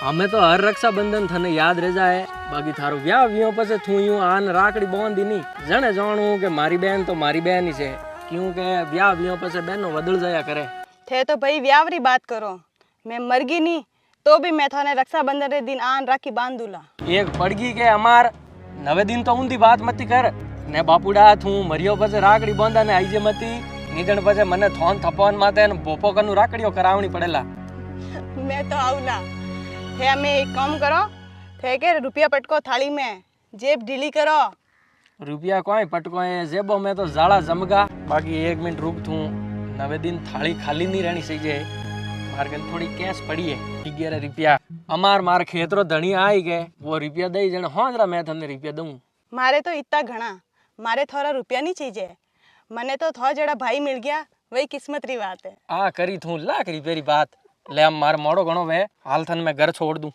हमें तो हर रक्षाबंधन थने याद रह जाए बाकी थारो ब्याह वियो पछे थू यूं आन राखड़ी बांधी नहीं जने जाणू के मारी बहन तो मारी बहन ही छे क्योंकि ब्याह वियो पछे बहनों बदल जाया करे थे तो भाई व्यावरी बात करो मैं मर गई नहीं तो भी मैं थाने रक्षाबंधन रे दिन आन राखी बांध दूला एक पड़गी के अमार 9 दिन तो ऊंधी बात मती कर ने बापुड़ा थू मरियो पछे राखड़ी बांधा ने आईजे मती निजण पछे मने थोन थपवन माते ने बोपो कनु राखड़ियो करावणी पड़ेला मैं तो आउला थे हमें एक काम करो थे के रुपया पटको थाली में जेब ढीली करो रुपया कोई पटको है जेबो में तो जाड़ा जमगा बाकी 1 मिनट रुक थू 9 दिन थाली खाली नहीं रहनी चाहिए मार कन थोड़ी कैश पड़ी है 11 रुपया अमार मार खेतरो धनी आई गए वो रुपया दई जण होजरा मैं तने रुपया दूं मारे तो इतना घना मारे थोड़ा रुपया नहीं चाहिए मने तो थोड़ा जड़ा भाई मिल गया वही किस्मत री बात है आ करी थू लाख रुपये री बात ले अब मार मोड़ो घणो वे हाल थन मैं घर छोड़ दूं